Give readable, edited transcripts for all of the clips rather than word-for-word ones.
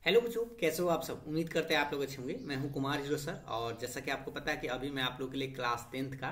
Hello बच्चों, कैसे हो आप सब। उम्मीद करते हैं आप लोग अच्छे होंगे। मैं हूं कुमार हीरो सर, और जैसा कि आपको पता है कि अभी मैं आप लोग के लिए क्लास 10th का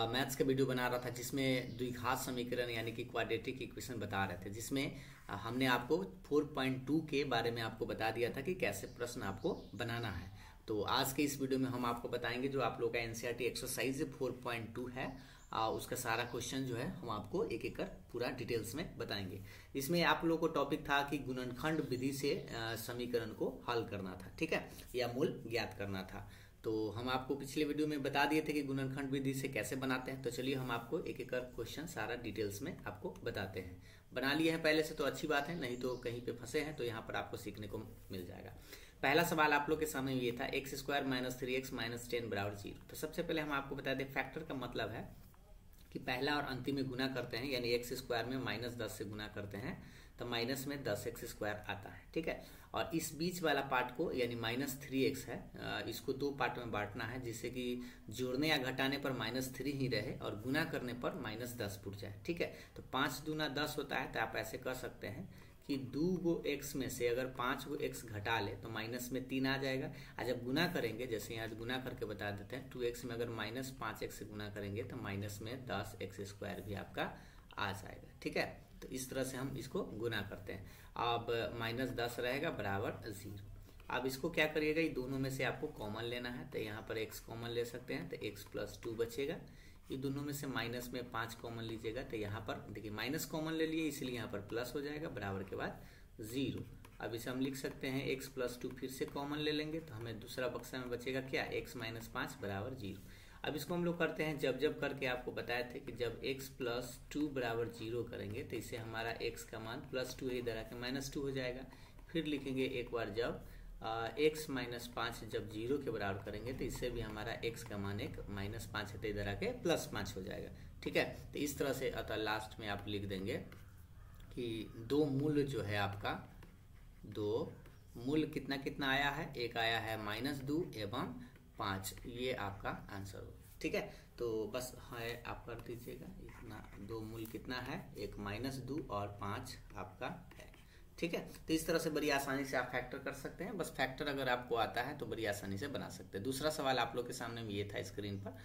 मैथ्स का वीडियो बना रहा था, जिसमें द्विघात समीकरण यानी कि क्वाड्रेटिक इक्वेशन बता रहे थे, जिसमें हमने आपको 4.2 के बारे में आपको बता दिया था कि कैसे प्रश्न आपको बनाना है। तो आज के इस वीडियो में हम आपको बताएंगे जो आप लोग का एनसीईआरटी एक्सरसाइज 4.2 है, उसका सारा क्वेश्चन जो है हम आपको एक एक कर पूरा डिटेल्स में बताएंगे। इसमें आप लोगों को टॉपिक था कि गुणनखंड विधि से समीकरण को हल करना था, ठीक है, या मूल ज्ञात करना था। तो हम आपको पिछले वीडियो में बता दिए थे कि गुणनखंड विधि से कैसे बनाते हैं। तो चलिए हम आपको एक एक कर क्वेश्चन सारा डिटेल्स में आपको बताते हैं। बना लिए हैं पहले से तो अच्छी बात है, नहीं तो कहीं पे फंसे हैं तो यहाँ पर आपको सीखने को मिल जाएगा। पहला सवाल आप लोग के सामने ये था, x square minus 3x minus 10 बराबर 0। तो सबसे पहले हम आपको बता दें, फैक्टर का मतलब है कि पहला और अंतिम में गुना करते हैं, यानी एक्स स्क्वायर में माइनस 10 से गुना करते हैं तो माइनस में 10x स्क्वायर आता है, ठीक है। और इस बीच वाला पार्ट को यानी माइनस 3x है, इसको दो पार्ट में बांटना है, जिससे कि जोड़ने या घटाने पर माइनस 3 ही रहे और गुना करने पर माइनस 10 फुट जाए, ठीक है। तो 5 दूना 10 होता है, तो आप ऐसे कर सकते हैं कि 2 गो x में से अगर 5 गो x घटा ले तो माइनस में 3 आ जाएगा। और जब गुना करेंगे, जैसे यहाँ गुना करके बता देते हैं, 2x में अगर माइनस 5x से गुना करेंगे तो माइनस में 10x स्क्वायर भी आपका आ जाएगा, ठीक है। तो इस तरह से हम इसको गुना करते हैं। अब माइनस 10 रहेगा बराबर 0। अब इसको क्या करिएगा, ये दोनों में से आपको कॉमन लेना है, तो यहाँ पर x कॉमन ले सकते हैं, तो x प्लस 2 बचेगा। ये दोनों में से माइनस में 5 कॉमन लीजिएगा, तो यहाँ पर देखिए माइनस कॉमन ले लिए, इसलिए यहाँ पर प्लस हो जाएगा, बराबर के बाद 0। अब इसे हम लिख सकते हैं x प्लस 2 फिर से कॉमन ले लेंगे, तो हमें दूसरा बक्सा में बचेगा क्या, x माइनस 5 बराबर 0। अब इसको हम लोग करते हैं जब जब करके, आपको बताए थे कि जब x प्लस 2 बराबर 0 करेंगे तो इससे हमारा x का मान प्लस 2 इधर आके माइनस 2 हो जाएगा। फिर लिखेंगे एक बार जब x माइनस 5 जब 0 के बराबर करेंगे तो इससे भी हमारा x का मान एक माइनस 5 है, तो इधर आके प्लस 5 हो जाएगा, ठीक है। तो इस तरह से अतः लास्ट में आप लिख देंगे कि दो मूल जो है आपका, दो मूल कितना कितना आया है, एक आया है -2 एवं 5, ये आपका आंसर हो, ठीक है। तो बस है, आप कर दीजिएगा इतना, दो मूल कितना है, एक -2 और 5 आपका है, ठीक है। तो इस तरह से बड़ी आसानी से आप फैक्टर कर सकते हैं। बस फैक्टर अगर आपको आता है तो बड़ी आसानी से बना सकते हैं। दूसरा सवाल आप लोग के सामने में ये था स्क्रीन पर,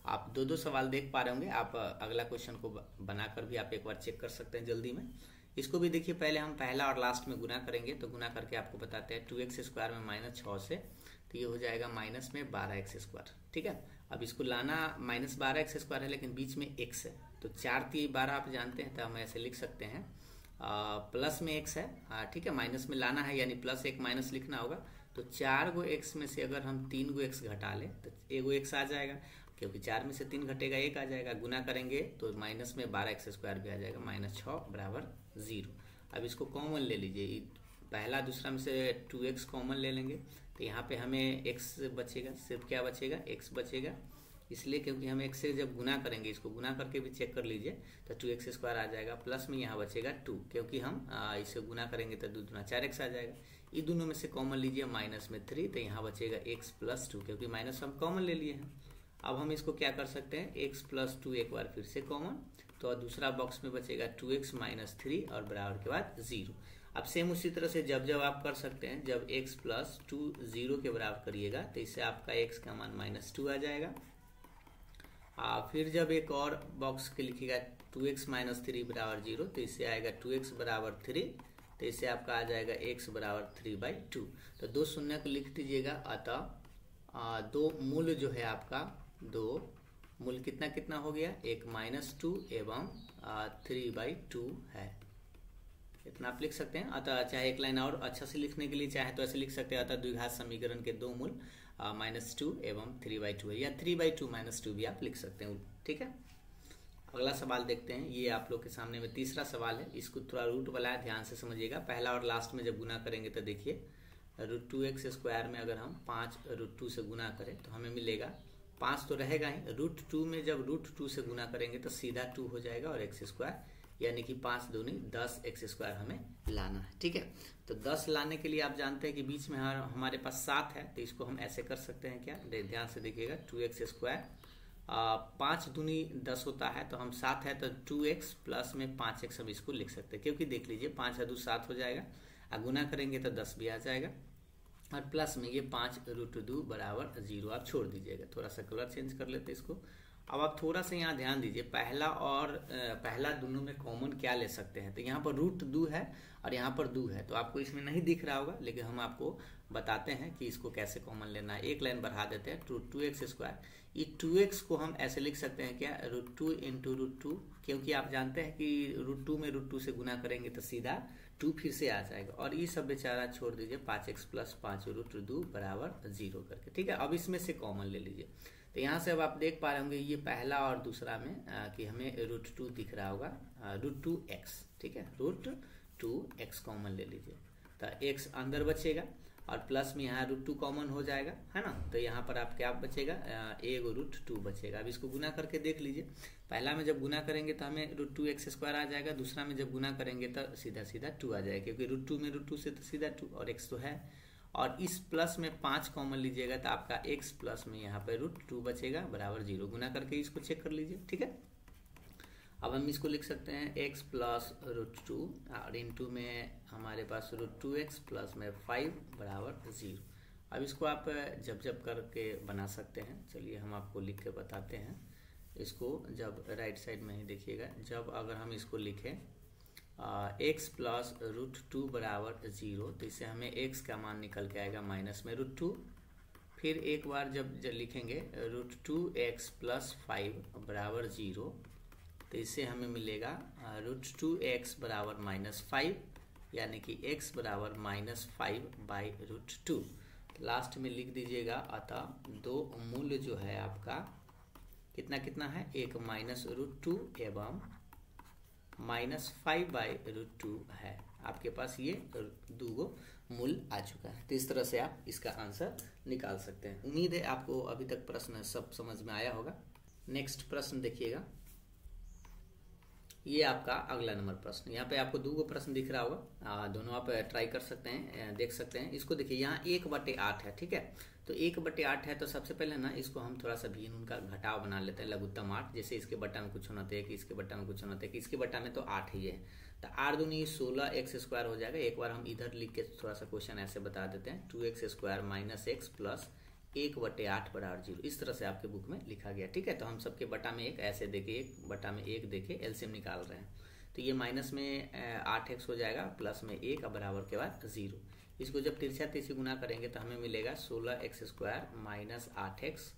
आप दो सवाल देख पा रहे होंगे। आप अगला क्वेश्चन को बनाकर भी आप एक बार चेक कर सकते हैं जल्दी में। इसको भी देखिए, पहले हम पहला और लास्ट में गुना करेंगे, तो गुना करके आपको बताते हैं 2x स्क्वायर में माइनस 6 से, तो ये हो जाएगा माइनस में 12x स्क्वायर, ठीक है। अब इसको लाना माइनस 12x स्क्वायर है, लेकिन बीच में x है, तो 4 3 12 आप जानते हैं, तो हम ऐसे लिख सकते हैं प्लस में x है, ठीक है, माइनस में लाना है यानी प्लस एक माइनस लिखना होगा। तो 4 गो x में से अगर हम 3 गो x घटा ले तो 1 गो x आ जाएगा, क्योंकि 4 में से 3 घटेगा 1 आ जाएगा। गुना करेंगे तो माइनस में 12x स्क्वायर भी आ जाएगा, -6 बराबर 0। अब इसको कॉमन ले लीजिए, पहला दूसरा में से 2x कॉमन ले लेंगे, तो यहाँ पे हमें x बचेगा, सिर्फ क्या बचेगा, x बचेगा, इसलिए क्योंकि हम x से जब गुना करेंगे, इसको गुना करके भी चेक कर लीजिए, तो 2x स्क्वायर आ जाएगा, प्लस में यहाँ बचेगा 2, क्योंकि हम इसे गुना करेंगे तो 2 दूना 4x आ जाएगा। ये दोनों में से कॉमन लीजिए, माइनस में 3, तो यहाँ बचेगा x प्लस 2, क्योंकि माइनस हम कॉमन ले लिए हैं। अब हम इसको क्या कर सकते हैं, x प्लस 2 एक बार फिर से कॉमन, तो दूसरा बॉक्स में बचेगा 2x माइनस 3 और बराबर के बाद 0। अब सेम उसी तरह से जब जब आप कर सकते हैं, जब x प्लस 2 0 के बराबर करिएगा तो इससे आपका x का मान -2 आ जाएगा। फिर जब एक और बॉक्स के लिखिएगा 2x माइनस 3 बराबर 0, तो इससे आएगा 2x बराबर 3, तो इससे आपका आ जाएगा x बराबर 3/2। तो दो शून्य को लिख दीजिएगा, अतः दो मूल जो है आपका, दो मूल कितना कितना हो गया, एक -2 एवं 3/2 है, इतना आप लिख सकते हैं। अतः चाहे एक लाइन और अच्छा से लिखने के लिए चाहे तो ऐसे लिख सकते हैं, अतः द्विघात समीकरण के दो मूल -2 एवं 3/2 है, या 3/2 -2 भी आप लिख सकते हैं, ठीक है। अगला सवाल देखते हैं, ये आप लोग के सामने में तीसरा सवाल है। इसको थोड़ा रूट वाला है, ध्यान से समझिएगा। पहला और लास्ट में जब गुना करेंगे तो देखिए, √2x स्क्वायर में अगर हम 5 √2 से गुना करें तो हमें मिलेगा 5 तो रहेगा ही, √2 में जब √2 से गुना करेंगे तो सीधा 2 हो जाएगा और x स्क्वायर, यानी कि 5 दूनी 10x स्क्वायर हमें लाना है, ठीक है। तो 10 लाने के लिए आप जानते हैं कि बीच में हमारे पास 7 है, तो इसको हम ऐसे कर सकते हैं, क्या, ध्यान से देखिएगा, 2x स्क्वायर 5 दूनी 10 होता है, तो हम 7 है तो 2x प्लस में 5x हम इसको लिख सकते हैं, क्योंकि देख लीजिए 5 है 2 7 हो जाएगा। गुना करेंगे तो 10 भी आ जाएगा, और प्लस में ये 5√2 बराबर 0 आप छोड़ दीजिएगा। थोड़ा सा कलर चेंज कर लेते हैं इसको। अब आप थोड़ा सा यहाँ ध्यान दीजिए, पहला दोनों में कॉमन क्या ले सकते हैं। तो यहाँ पर √2 है और यहाँ पर 2 है, तो आपको इसमें नहीं दिख रहा होगा, लेकिन हम आपको बताते हैं कि इसको कैसे कॉमन लेना है। एक लाइन बढ़ा देते हैं, 2x²। ये 2x को हम ऐसे लिख सकते हैं क्या, √2 × √2, क्योंकि आप जानते हैं कि √2 में √2 से गुना करेंगे तो सीधा 2 फिर से आ जाएगा, और ये सब बेचारा छोड़ दीजिए, 5x + 5√2 बराबर 0 करके। ठीक है, अब इसमें से कॉमन ले लीजिए। तो यहाँ से अब आप देख पा रहे होंगे ये पहला और दूसरा में कि हमें √2 दिख रहा होगा, √2x। ठीक है, √2x कॉमन ले लीजिए, तो x अंदर बचेगा और प्लस में यहाँ √2 कॉमन हो जाएगा, है ना। तो यहाँ पर आप क्या बचेगा, एक √2 बचेगा। अब इसको गुना करके देख लीजिए, पहला में जब गुना करेंगे तो हमें √2x² आ जाएगा, दूसरा में जब गुना करेंगे तो सीधा सीधा 2 आ जाएगा, क्योंकि √2 में √2 से तो सीधा 2 और x तो है। और इस प्लस में 5 कॉमन लीजिएगा तो आपका x प्लस में यहाँ पे √2 बचेगा बराबर 0। गुना करके इसको चेक कर लीजिए। ठीक है, अब हम इसको लिख सकते हैं x + √2 और इंटू में हमारे पास √2x प्लस में 5 बराबर 0। अब इसको आप जब करके बना सकते हैं। चलिए हम आपको लिख के बताते हैं इसको। जब राइट साइड में ही देखिएगा, जब अगर हम इसको लिखें x + √2 बराबर 0, तो इससे हमें x का मान निकल के आएगा माइनस में √2। फिर एक बार जब लिखेंगे √2x + 5 बराबर 0, तो इससे हमें मिलेगा √2x बराबर -5, यानी कि x बराबर -5/√2। लास्ट में लिख दीजिएगा, अतः दो मूल्य जो है आपका कितना कितना है, एक -√2 एवं -5/√2 है। आपके पास ये दो मूल्य आ चुका है। तो इस तरह से आप इसका आंसर निकाल सकते हैं। उम्मीद है आपको अभी तक प्रश्न सब समझ में आया होगा। नेक्स्ट प्रश्न देखिएगा, ये आपका अगला नंबर प्रश्न। यहाँ पे आपको 2 प्रश्न दिख रहा होगा, दोनों आप ट्राई कर सकते हैं, देख सकते हैं। इसको देखिए, यहाँ 1/8 है। ठीक है, तो 1/8 है, तो सबसे पहले ना इसको हम थोड़ा सा भी उनका घटाव बना लेते हैं, लघुत्तम 8। जैसे इसके बट्टा में कुछ होना चाहिए कि इसके बट्टा में कुछ होना चाहिए कि इसके बट्टा में, तो 8 ही है। तो 8 दूनी 16x² हो जाएगा। एक बार हम इधर लिख के थोड़ा सा क्वेश्चन ऐसे बता देते हैं, 2x² - x प्लस 1/8 बराबर 0। इस तरह से आपके बुक में लिखा गया। ठीक है, तो हम सबके बटा में 1 ऐसे देखे, 1/1 देखे, एलसीएम निकाल रहे हैं। तो ये माइनस में 8x हो जाएगा, प्लस में 1 बराबर के बाद 0। इसको जब तिरछा तिरछी गुना करेंगे तो हमें मिलेगा 16x² - 8x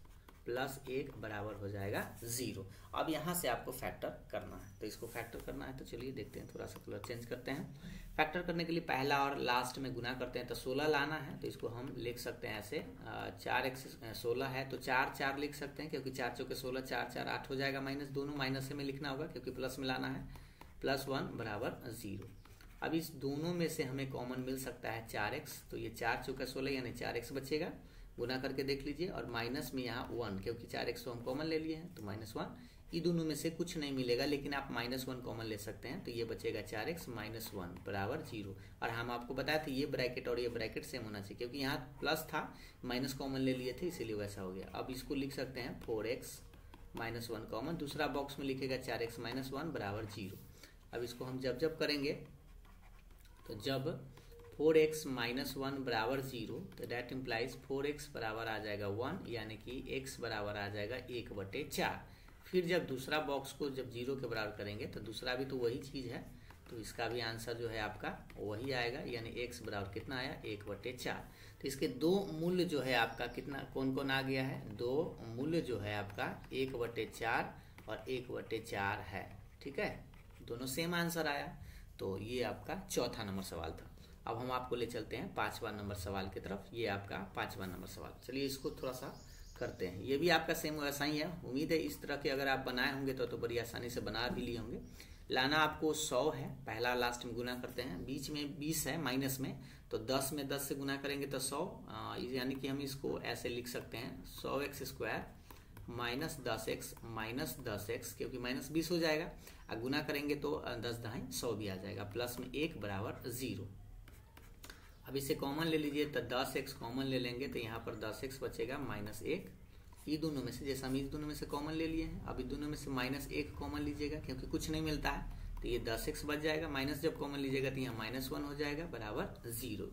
प्लस 1 बराबर हो जाएगा 0। अब यहाँ से आपको फैक्टर करना है, तो इसको फैक्टर करना है। तो चलिए देखते हैं, थोड़ा सा कलर चेंज करते हैं। फैक्टर करने के लिए पहला और लास्ट में गुना करते हैं, तो 16 लाना है। तो इसको हम लिख सकते हैं ऐसे, 4x 16 है तो 4 लिख सकते हैं, क्योंकि 4 चौके 16, 4 4 8 हो जाएगा। माइनस दोनों माइनस में लिखना होगा, क्योंकि प्लस में लाना है। +1 बराबर 0। अब इस दोनों में से हमें कॉमन मिल सकता है 4x, तो ये 4 चौके 16 यानी 4x बचेगा। गुना करके देख लीजिए, और माइनस में यहाँ 1, क्योंकि 4x तो हम कॉमन ले लिए हैं, तो -1। ये दोनों में से कुछ नहीं मिलेगा, लेकिन आप -1 कॉमन ले सकते हैं, तो ये बचेगा 4x - 1 बराबर 0। और हम आपको बताया था ये ब्रैकेट और ये ब्रैकेट सेम होना चाहिए, क्योंकि यहाँ प्लस था, माइनस कॉमन ले लिए थे, इसीलिए वैसा हो गया। अब इसको लिख सकते हैं 4x - 1 कॉमन, दूसरा बॉक्स में लिखेगा 4x - 1 बराबर 0। अब इसको हम जब करेंगे, तो जब 4x - 1 बराबर 0, तो डेट इम्प्लाइज 4x बराबर आ जाएगा 1, यानी कि x बराबर आ जाएगा 1/4। फिर जब दूसरा बॉक्स को जब 0 के बराबर करेंगे, तो दूसरा भी तो वही चीज़ है, तो इसका भी आंसर जो है आपका वही आएगा, यानी x बराबर कितना आया, 1/4। तो इसके दो मूल्य जो है आपका कितना, कौन कौन आ गया है, दो मूल्य जो है आपका 1/4 और 1/4 है। ठीक है, दोनों सेम आंसर आया। तो ये आपका चौथा नंबर सवाल था। अब हम आपको ले चलते हैं 5वां नंबर सवाल की तरफ। ये आपका 5वां नंबर सवाल। चलिए इसको थोड़ा सा करते हैं। ये भी आपका सेम वैसा ही है। उम्मीद है इस तरह के अगर आप बनाए होंगे तो बड़ी आसानी से बना भी लिए होंगे। लाना आपको 100 है, पहला लास्ट में गुना करते हैं, बीच में 20 है माइनस में, तो 10 में 10 से गुना करेंगे तो 100, यानी कि हम इसको ऐसे लिख सकते हैं 100x² - 10x क्योंकि -20 हो जाएगा। गुना करेंगे तो 10 दाएं 100 भी आ जाएगा, प्लस में 1 बराबर 0। अब इसे कॉमन ले लीजिए, तो 10x कॉमन ले लेंगे, तो यहाँ पर 10x बचेगा -1। ये दोनों में से, जैसे हम इस दोनों में से कॉमन ले लिए हैं, अब इस दोनों में से -1 कॉमन लीजिएगा, क्योंकि कुछ नहीं मिलता है, तो ये 10x बच जाएगा, माइनस जब कॉमन लीजिएगा तो यहाँ -1 हो जाएगा बराबर 0।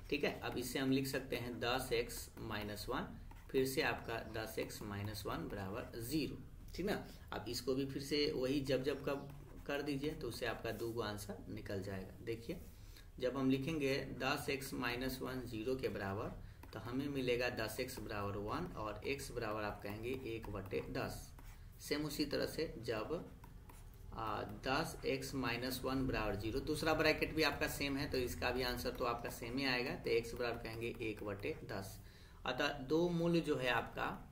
ठीक है, अब इससे हम लिख सकते हैं 10x - 1, फिर से आपका 10x - 1 बराबर 0। ठीक ना, अब इसको भी फिर से वही जब जब कब कर दीजिए तो उससे आपका 2 गो आंसर निकल जाएगा। देखिए जब हम लिखेंगे 10x - 1 0 के बराबर तो हमें मिलेगा 10x बराबर 1 और x बराबर आप कहेंगे 1/10। सेम उसी तरह से जब 10x - 1 बराबर 0, दूसरा ब्रैकेट भी आपका सेम है तो इसका भी आंसर तो आपका सेम ही आएगा, तो x बराबर कहेंगे 1/10। अतः दो मूल्य जो है आपका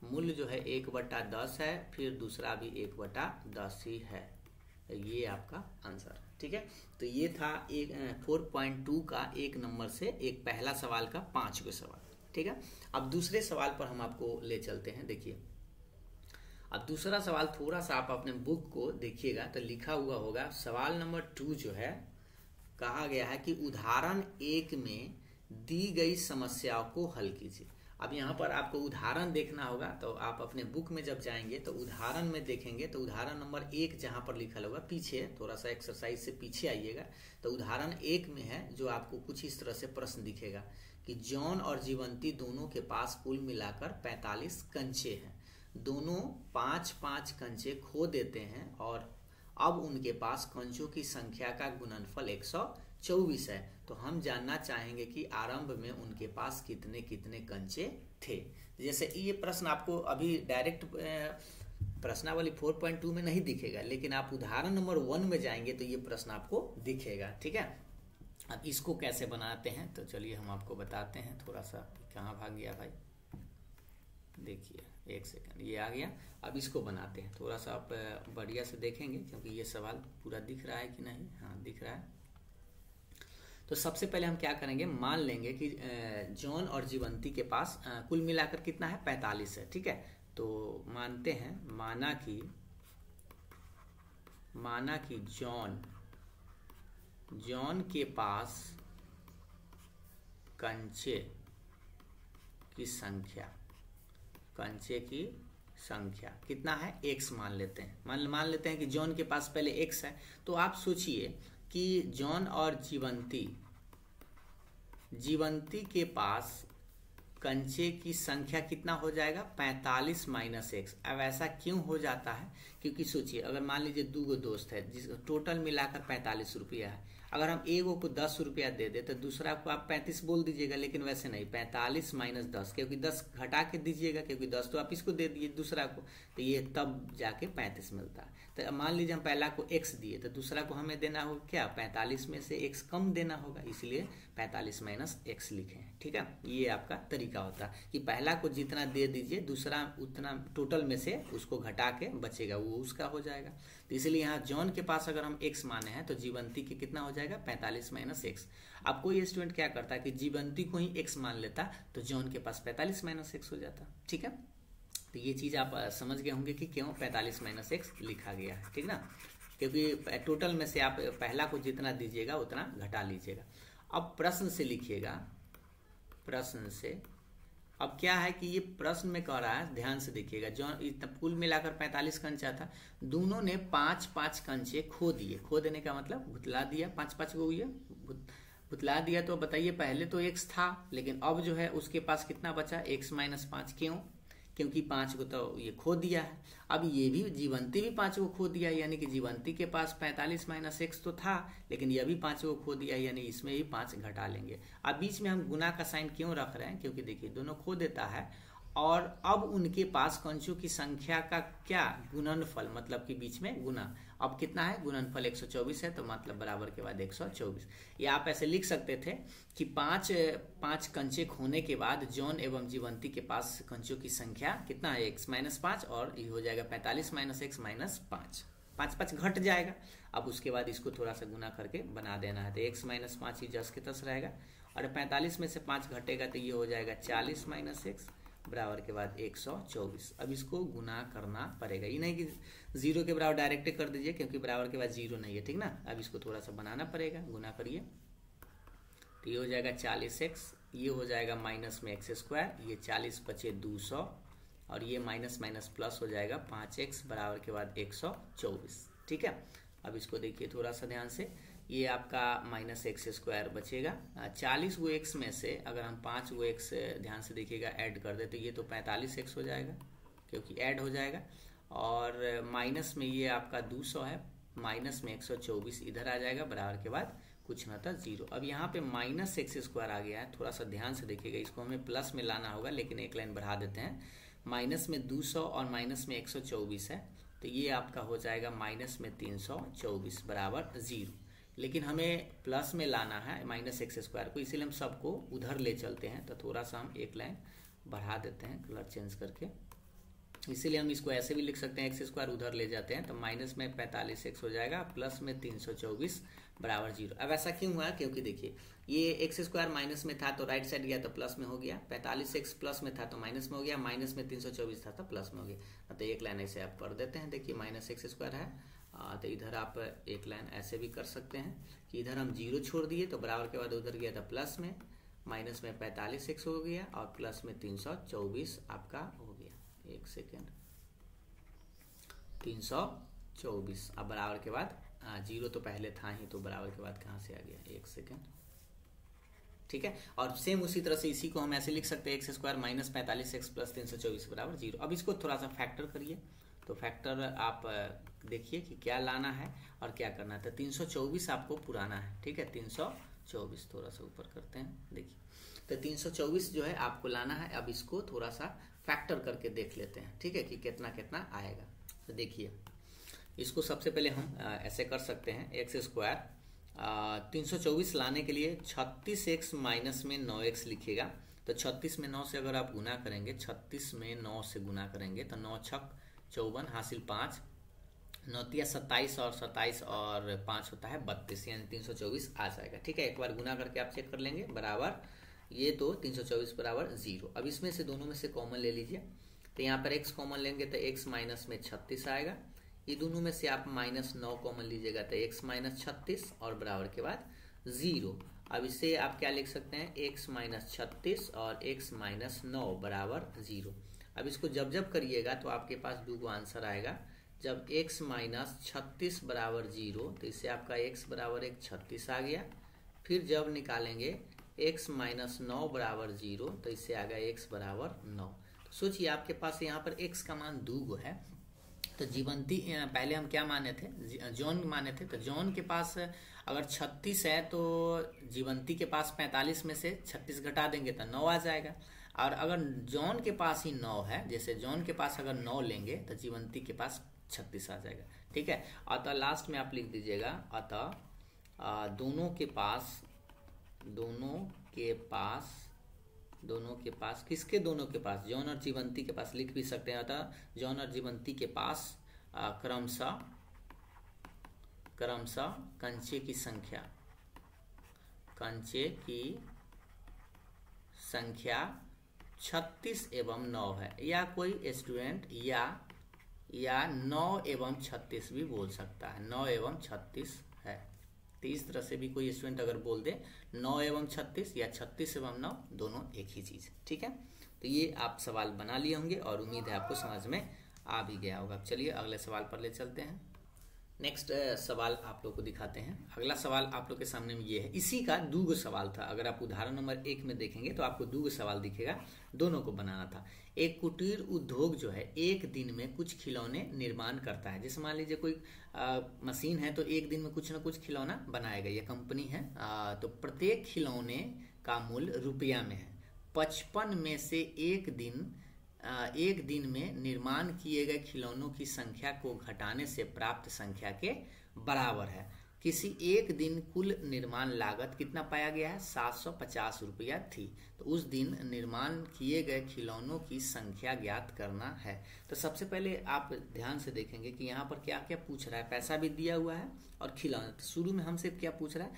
1/10 है, फिर दूसरा भी 1/10 ही है, ये आपका आंसर। ठीक है, तो ये था 4.2 का 1 नंबर से एक पहला सवाल का 5वें सवाल। ठीक है, अब दूसरे सवाल पर हम आपको ले चलते हैं। देखिए अब दूसरा सवाल थोड़ा सा आप अपने बुक को देखिएगा तो लिखा हुआ होगा, सवाल नंबर 2 जो है कहा गया है कि उदाहरण 1 में दी गई समस्याओं को हल कीजिए। अब यहाँ पर आपको उदाहरण देखना होगा, तो आप अपने बुक में जब जाएंगे तो उदाहरण में देखेंगे तो उदाहरण नंबर 1 जहाँ पर लिखा होगा पीछे, थोड़ा सा एक्सरसाइज से पीछे आइएगा, तो उदाहरण 1 में है जो आपको कुछ इस तरह से प्रश्न दिखेगा कि जॉन और जीवंती दोनों के पास कुल मिलाकर 45 कंचे हैं, दोनों 5-5 कंचे खो देते हैं और अब उनके पास कंचों की संख्या का गुणनफल 124 है। तो हम जानना चाहेंगे कि आरंभ में उनके पास कितने कितने कंचे थे। जैसे ये प्रश्न आपको अभी डायरेक्ट प्रश्नावली 4.2 में नहीं दिखेगा, लेकिन आप उदाहरण नंबर 1 में जाएंगे तो ये प्रश्न आपको दिखेगा। ठीक है, अब इसको कैसे बनाते हैं तो चलिए हम आपको बताते हैं। थोड़ा सा कहाँ भाग गया भाई, देखिए 1 सेकंड, ये आ गया। अब इसको बनाते हैं, थोड़ा सा आप बढ़िया से देखेंगे क्योंकि ये सवाल पूरा दिख रहा है कि नहीं। हाँ दिख रहा है। तो सबसे पहले हम क्या करेंगे, मान लेंगे कि जॉन और जीवंती के पास कुल मिलाकर कितना है 45 है। ठीक है, तो मानते हैं, माना कि जॉन के पास कंचे की संख्या कितना है, x मान लेते हैं। मान लेते हैं कि जॉन के पास पहले x है, तो आप सोचिए कि जॉन और जीवंती के पास कंचे की संख्या कितना हो जाएगा 45 - x। अब ऐसा क्यों हो जाता है, क्योंकि सोचिए अगर मान लीजिए 2 गो दोस्त है जिस टोटल मिलाकर 45 रुपया है, अगर हम एगो को 10 रुपया दे दे तो दूसरा को आप 35 बोल दीजिएगा, लेकिन वैसे नहीं, 45 - 10, क्योंकि 10 घटा के दीजिएगा, क्योंकि 10 तो आप इसको दे दिए दूसरा को, तो ये तब जाके 35 मिलता है। तो मान लीजिए हम पहला को x दिए तो दूसरा को हमें देना होगा क्या, 45 में से x कम देना होगा, इसलिए 45 - x लिखे हैं। ठीक है, ये आपका तरीका होता है कि पहला को जितना दे दीजिए, दूसरा उतना टोटल में से उसको घटा के बचेगा, वो उसका हो जाएगा। तो इसलिए यहाँ जॉन के पास अगर हम x माने हैं तो जीवंती के कितना हो जाएगा 45 - x। अब कोई स्टूडेंट क्या करता है कि जीवंती को ही x मान लेता तो जॉन के पास 45 - x हो जाता। ठीक है, तो ये चीज आप समझ गए होंगे कि क्यों 45 - x लिखा गया है। ठीक ना, क्योंकि टोटल में से आप पहला को जितना दीजिएगा उतना घटा लीजिएगा। अब प्रश्न से लिखिएगा, प्रश्न से अब क्या है कि ये प्रश्न में कह रहा है, ध्यान से देखिएगा, जो कुल मिलाकर 45 कंचा था, दोनों ने 5-5 कंचे खो दिए। खो देने का मतलब भुतला दिया, 5-5 को हुए भुतला दिया। तो बताइए पहले तो x था, लेकिन अब जो है उसके पास कितना बचा, x - 5। क्यों, क्योंकि 5 को तो ये खो दिया है। अब ये भी जीवंती भी 5 को खो दिया, यानी कि जीवंती के पास 45 - x तो था, लेकिन ये भी 5 को खो दिया, यानी इसमें भी 5 घटा लेंगे। अब बीच में हम गुना का साइन क्यों रख रहे हैं, क्योंकि देखिए दोनों खो देता है और अब उनके पास कंचों की संख्या का क्या गुणनफल, मतलब कि बीच में गुना। अब कितना है, गुणनफल 124 है, तो मतलब बराबर के बाद 124। या आप ऐसे लिख सकते थे कि 5 कंचे खोने के बाद जॉन एवं जीवंती के पास कंचों की संख्या कितना है, x - 5, और ये हो जाएगा 45 - x - 5। 5 घट जाएगा। अब उसके बाद इसको थोड़ा सा गुना करके बना देना है, तो x - 5 ही जस के तस रहेगा, और 45 में से 5 घटेगा तो ये हो जाएगा 40 - x बराबर के बाद 124। अब इसको गुना करना पड़ेगा, ये नहीं कि 0 के बराबर डायरेक्ट कर दीजिए, क्योंकि बराबर के बाद 0 नहीं है। ठीक ना, अब इसको थोड़ा सा बनाना पड़ेगा, गुना करिए तो ये हो जाएगा 40x, ये हो जाएगा माइनस में x², ये 40 बचे 200, और ये माइनस प्लस हो जाएगा 5x बराबर के बाद 124। ठीक है। अब इसको देखिए थोड़ा सा ध्यान से, ये आपका माइनस एक्स स्क्वायर बचेगा। 40 गो एक्स में से अगर हम 5 गो एक्स ध्यान से देखिएगा ऐड कर दे तो ये तो 45 एक्स हो जाएगा, क्योंकि ऐड हो जाएगा। और माइनस में ये आपका 200 है, माइनस में 124 इधर आ जाएगा, बराबर के बाद कुछ ना था 0। अब यहाँ पे माइनस एक्स स्क्वायर आ गया है, थोड़ा सा ध्यान से देखिएगा, इसको हमें प्लस में लाना होगा, लेकिन एक लाइन बढ़ा देते हैं। माइनस में 200 और माइनस में 124 है, तो ये आपका हो जाएगा माइनस में 324 बराबर 0। लेकिन हमें प्लस में लाना है माइनस एक्स स्क्वायर को, इसीलिए हम सबको उधर ले चलते हैं। तो थोड़ा सा हम एक लाइन बढ़ा देते हैं कलर चेंज करके, इसीलिए हम इसको ऐसे भी लिख सकते हैं, एक्स स्क्वायर उधर ले जाते हैं तो माइनस में 45 एक्स हो जाएगा, प्लस में 324 बराबर 0। अब ऐसा क्यों हुआ? क्योंकि देखिए ये एक्स स्क्वायर माइनस में था तो राइट साइड गया तो प्लस में हो गया, 45 एक्स प्लस में था तो माइनस में हो गया, माइनस में 324 था तो प्लस में हो गया। तो एक लाइन ऐसे आप कर देते हैं, देखिए माइनस एक्स स्क्वायर है, तो इधर आप एक लाइन ऐसे भी कर सकते हैं कि इधर हम 0 छोड़ दिए तो बराबर के बाद उधर गया था प्लस में, माइनस में 45 एक्स हो गया और प्लस में 324 आपका हो गया। एक सेकेंड, 324। अब बराबर के बाद 0 तो पहले था ही, तो बराबर के बाद कहाँ से आ गया? एक सेकेंड, ठीक है। और सेम उसी तरह से इसी को हम ऐसे लिख सकते हैं, x square minus 45 x plus 324 बराबर 0। अब इसको थोड़ा सा फैक्टर करिए, तो फैक्टर आप देखिए कि क्या लाना है और क्या करना है। तो 324 आपको पुराना है, ठीक है, 324 थोड़ा सा ऊपर करते हैं, देखिए तो 324 जो है आपको लाना है। अब इसको थोड़ा सा फैक्टर करके देख लेते हैं, ठीक है, कि कितना कितना आएगा। तो देखिए इसको सबसे पहले हम ऐसे कर सकते हैं, एक्स स्क्वायर 324 लाने के लिए 36x माइनस में 9x लिखिएगा। तो 36 में 9 से अगर आप गुना करेंगे, 36 में 9 से गुना करेंगे तो 9 छक 54 हासिल 5, 9 तिया 27 और 27 और 5 होता है 32, यानी 324 आ जाएगा, ठीक है। एक बार गुना करके आप चेक कर लेंगे, बराबर ये तो 324 बराबर 0। अब इसमें से दोनों में से कॉमन ले लीजिए, तो यहाँ पर x कॉमन लेंगे तो x माइनस में 36 आएगा। ये दोनों में से आप माइनस 9 कॉमन लीजिएगा तो x माइनस 36 और बराबर के बाद 0। अब इसे आप क्या लिख सकते हैं? x माइनस 36 और x माइनस 9 बराबर 0। अब इसको जब जब करिएगा तो आपके पास दो आंसर आएगा। जब x माइनस 36 बराबर 0 तो इससे आपका x बराबर 36 आ गया। फिर जब निकालेंगे x माइनस 9 बराबर 0 तो इससे आ गया x बराबर 9। तो सोचिए आपके पास यहाँ पर x का मान 2 है, तो जीवंती पहले हम क्या माने थे? जॉन माने थे। तो जॉन के पास अगर 36 है तो जीवंती के पास 45 में से 36 घटा देंगे तो 9 आ जाएगा। और अगर जॉन के पास ही 9 है, जैसे जॉन के पास अगर 9 लेंगे तो जीवंती के पास 36 आ जाएगा, ठीक है। अतः लास्ट में आप लिख दीजिएगा, अतः दोनों के पास किसके? दोनों के पास, जॉन और जीवंती के पास लिख भी सकते हैं। अतः जॉन और जीवंती के पास क्रमशः कंचे की संख्या 36 एवं 9 है, या कोई स्टूडेंट या 9 एवं 36 भी बोल सकता है, 9 एवं 36 है। तो इस तरह से भी कोई स्टूडेंट अगर बोल दे 9 एवं 36 या 36 एवं 9 दोनों एक ही चीज, ठीक है। तो ये आप सवाल बना लिए होंगे और उम्मीद है आपको समझ में आ भी गया होगा। चलिए अगले सवाल पर ले चलते हैं। नेक्स्ट सवाल आप लोग को दिखाते हैं। अगला सवाल आप लोग के सामने में ये है, इसी का 2 सवाल था। अगर आप उदाहरण नंबर 1 में देखेंगे तो आपको 2 सवाल दिखेगा, दोनों को बनाना था। एक कुटीर उद्योग जो है एक दिन में कुछ खिलौने निर्माण करता है। जैसे मान लीजिए कोई मशीन है तो एक दिन में कुछ ना कुछ खिलौना बनाएगा, ये कंपनी है। तो प्रत्येक खिलौने का मूल्य रुपया में है। 55 में से एक दिन में निर्माण किए गए खिलौनों की संख्या को घटाने से प्राप्त संख्या के बराबर है। किसी एक दिन कुल निर्माण लागत कितना पाया गया है? 750 रुपया थी। तो उस दिन निर्माण किए गए खिलौनों की संख्या ज्ञात करना है। तो सबसे पहले आप ध्यान से देखेंगे कि यहाँ पर क्या क्या पूछ रहा है। पैसा भी दिया हुआ है और खिलौना। तो शुरू में हमसे क्या पूछ रहा है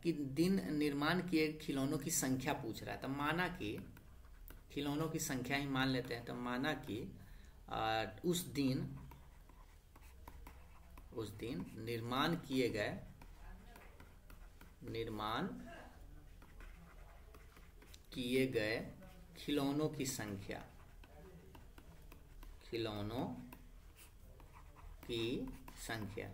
कि दिन निर्माण किए खिलौनों की संख्या पूछ रहा है। तो माना कि खिलौनों की संख्या ही मान लेते हैं। तो माना कि उस दिन निर्माण किए गए खिलौनों की संख्या,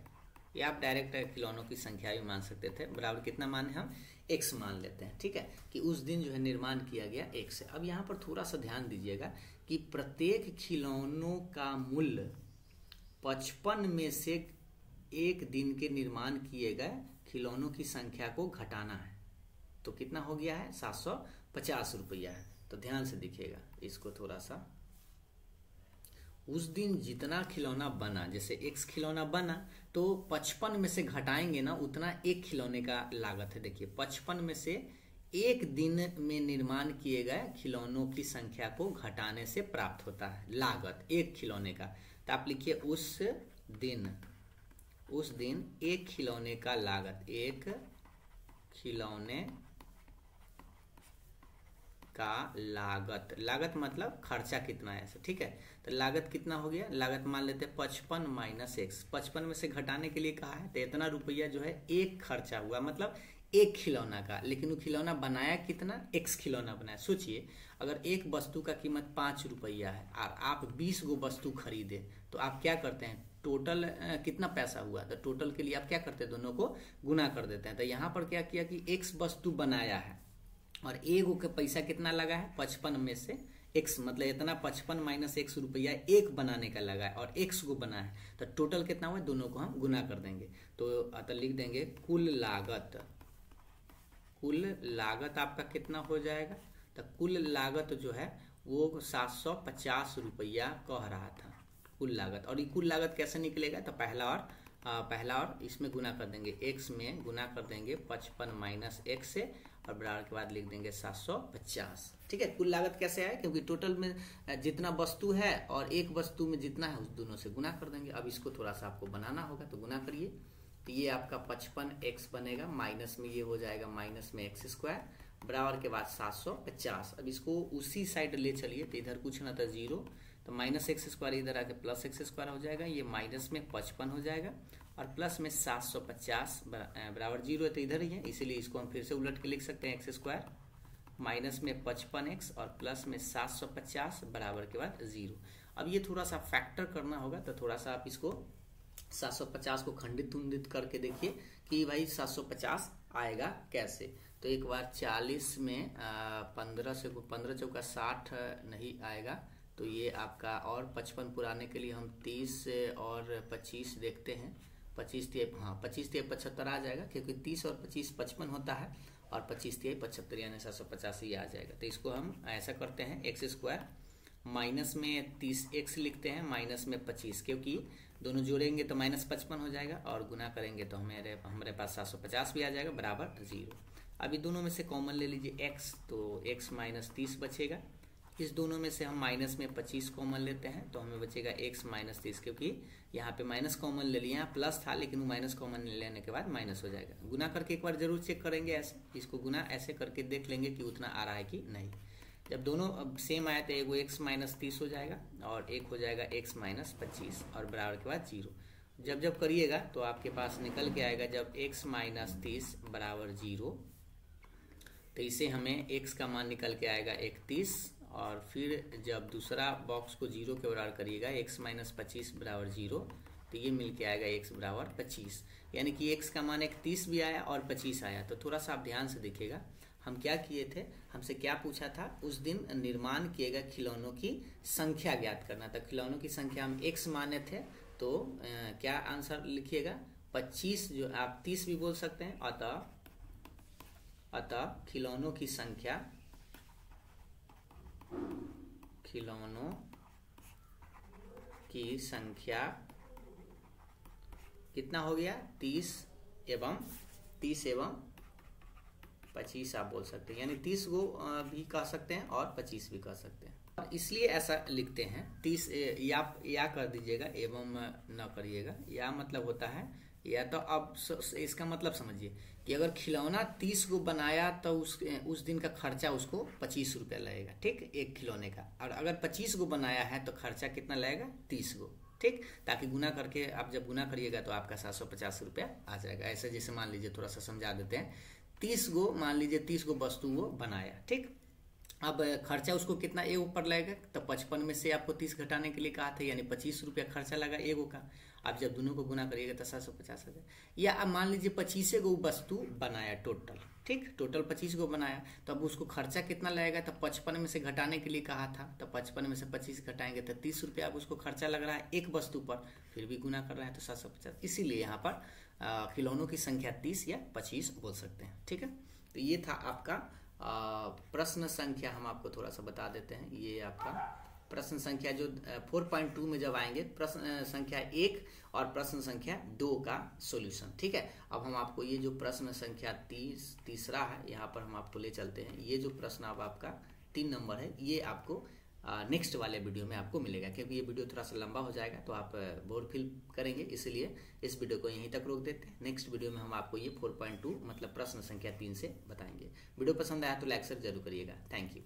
या आप डायरेक्ट खिलौनों की संख्या भी मान सकते थे, बराबर कितना माने हम x मान लेते हैं, ठीक है, कि उस दिन जो है निर्माण किया गया x है। अब यहाँ पर थोड़ा सा ध्यान दीजिएगा कि प्रत्येक खिलौनों का मूल्य 55 में से एक दिन के निर्माण किए गए खिलौनों की संख्या को घटाना है। तो कितना हो गया है, 750 रुपया है। तो ध्यान से देखिएगा इसको थोड़ा सा, उस दिन जितना खिलौना बना, जैसे x खिलौना बना तो 55 में से घटाएंगे ना, उतना एक खिलौने का लागत है। देखिए 55 में से एक दिन में निर्माण किए गए खिलौनों की संख्या को घटाने से प्राप्त होता है लागत एक खिलौने का। तो आप लिखिए उस दिन एक खिलौने का लागत, एक खिलौने का लागत मतलब खर्चा कितना है, ठीक है। तो लागत कितना हो गया, लागत मान लेते हैं 55 माइनस x, 55 में से घटाने के लिए कहा है, तो इतना रुपया जो है एक खर्चा हुआ, मतलब एक खिलौना का। लेकिन वो खिलौना बनाया कितना, x खिलौना बनाया। सोचिए अगर एक वस्तु का कीमत 5 रुपया है और आप 20 गो वस्तु खरीदे, तो आप क्या करते हैं, टोटल कितना पैसा हुआ, तो टोटल के लिए आप क्या करते हैं, दोनों को गुना कर देते हैं। तो यहाँ पर क्या किया कि x वस्तु बनाया है और एगो के पैसा कितना लगा है, 55 में से x, मतलब इतना 55 माइनस x रुपया एक बनाने का लगा है और x को बना है, तो टोटल कितना हुआ, दोनों को हम गुना कर देंगे। तो लिख देंगे कुल लागत आपका कितना हो जाएगा, तो कुल लागत जो है वो 750 रुपया कह रहा था कुल लागत। और ये कुल लागत कैसे निकलेगा, तो पहला और इसमें गुना कर देंगे, x में गुना कर देंगे 55 माइनस x से, और बराबर के बाद लिख देंगे 750, ठीक है। कुल लागत कैसे है, क्योंकि टोटल में जितना वस्तु है और एक वस्तु में जितना है उस दोनों से गुना कर देंगे। अब इसको थोड़ा सा आपको बनाना होगा, तो गुना करिए, तो ये आपका 55x बनेगा, माइनस में ये हो जाएगा माइनस में x स्क्वायर, बराबर के बाद 750। अब इसको उसी साइड ले चलिए, तो इधर कुछ ना था 0, तो माइनस x स्क्वायर इधर आके प्लस x स्क्वायर हो जाएगा, ये माइनस में 55 हो जाएगा और प्लस में 750 बराबर 0 है, तो इधर ही है, इसीलिए इसको हम फिर से उलट के लिख सकते हैं, x स्क्वायर माइनस में 55x और प्लस में 750 बराबर के बाद 0। अब ये थोड़ा सा फैक्टर करना होगा, तो थोड़ा सा आप इसको 750 को खंडित करके देखिए कि भाई 750 आएगा कैसे। तो एक बार 40 में 15 से 15 चौका 60 नहीं आएगा, तो ये आपका और 55 पुराने के लिए हम 30 और 25 देखते हैं, 25 तिहाई 75 आ जाएगा, क्योंकि 30 और 25 55 होता है और 25 तिहाई 75 यानी 750 ही आ जाएगा। तो इसको हम ऐसा करते हैं, एक्स स्क्वायर माइनस में 30x लिखते हैं, माइनस में 25, क्योंकि दोनों जोड़ेंगे तो माइनस 55 हो जाएगा और गुना करेंगे तो हमारे पास 750 भी आ जाएगा बराबर 0। अभी दोनों में से कॉमन ले लीजिए x, तो x माइनस 30 बचेगा। इस दोनों में से हम माइनस में 25 कॉमन लेते हैं, तो हमें बचेगा x माइनस 30, क्योंकि यहाँ पे माइनस कॉमन ले लिया, यहाँ प्लस था लेकिन वो माइनस कॉमन लेने के बाद माइनस हो जाएगा। गुना करके एक बार जरूर चेक करेंगे, ऐसे इसको गुना ऐसे करके देख लेंगे कि उतना आ रहा है कि नहीं। जब दोनों अब सेम आए तो एगो x माइनस 30 हो जाएगा और एक हो जाएगा x माइनस 25 और बराबर के बाद 0। जब करिएगा तो आपके पास निकल के आएगा, जब x माइनस 30 बराबर 0, तो इसे हमें x का मान निकल के आएगा 31, और फिर जब दूसरा बॉक्स को 0 के बराबर करिएगा, x माइनस 25 बराबर 0, तो ये मिल के आएगा x बराबर 25, यानी कि x का मान 31 भी आया और 25 आया। तो थोड़ा सा आप ध्यान से देखिएगा, हम क्या किए थे, हमसे क्या पूछा था, उस दिन निर्माण किए गए खिलौनों की संख्या ज्ञात करना था। खिलौनों की संख्या हम x माने थे, तो क्या आंसर लिखिएगा 25, जो आप 30 भी बोल सकते हैं। अतः खिलौनों की संख्या कितना हो गया, 30 एवं 25 आप बोल सकते हैं, यानी 30 को भी कह सकते हैं और 25 भी कह सकते हैं। इसलिए ऐसा लिखते हैं 30, या कर दीजिएगा एवं न करिएगा। या मतलब होता है, या तो अब इसका मतलब समझिए कि अगर खिलौना 30 को बनाया तो उस दिन का खर्चा उसको 25 रुपया लगेगा, ठीक, एक खिलौने का। और अगर 25 को बनाया है तो खर्चा कितना लगेगा, 30 को, ठीक, ताकि गुना करके आप जब गुना करिएगा तो आपका 750 रुपया आ जाएगा। ऐसे जैसे मान लीजिए, थोड़ा सा समझा देते हैं, 30 गो मान लीजिए 30 गो वस्तु वो बनाया, ठीक। अब खर्चा उसको कितना एगो पर लगेगा, तो 55 में से आपको 30 घटाने के लिए कहा था, यानी 25 रुपया खर्चा लगा एगो का। आप जब दोनों को गुना करिएगा तो 750 आ जाए। या अब मान लीजिए 25 गो वस्तु बनाया टोटल, ठीक, टोटल 25 गो बनाया, तो अब उसको खर्चा कितना लगेगा, तो 55 में से घटाने के लिए कहा था, तो 55 में से 25 घटाएंगे तो 30 रुपया अब उसको खर्चा लग रहा है एक वस्तु पर, फिर भी गुना कर रहे हैं तो 750। इसीलिए यहाँ पर खिलौनों की संख्या 30 या 25 बोल सकते हैं, ठीक है। तो ये था आपका प्रश्न संख्या, हम आपको थोड़ा सा बता देते हैं। ये आपका प्रश्न संख्या जो 4.2 में जब आएंगे, प्रश्न संख्या 1 और प्रश्न संख्या 2 का सॉल्यूशन, ठीक है। अब हम आपको ये जो प्रश्न संख्या तीसरा है, यहाँ पर हम आपको ले चलते हैं। ये जो प्रश्न अब आपका 3 नंबर है, ये आपको नेक्स्ट वाले वीडियो में आपको मिलेगा, क्योंकि ये वीडियो थोड़ा सा लंबा हो जाएगा तो आप बोर फील करेंगे, इसलिए इस वीडियो को यहीं तक रोक देते हैं। नेक्स्ट वीडियो में हम आपको ये 4.2 मतलब प्रश्न संख्या 3 से बताएंगे। वीडियो पसंद आया तो लाइक शेयर जरूर करिएगा। Thank you.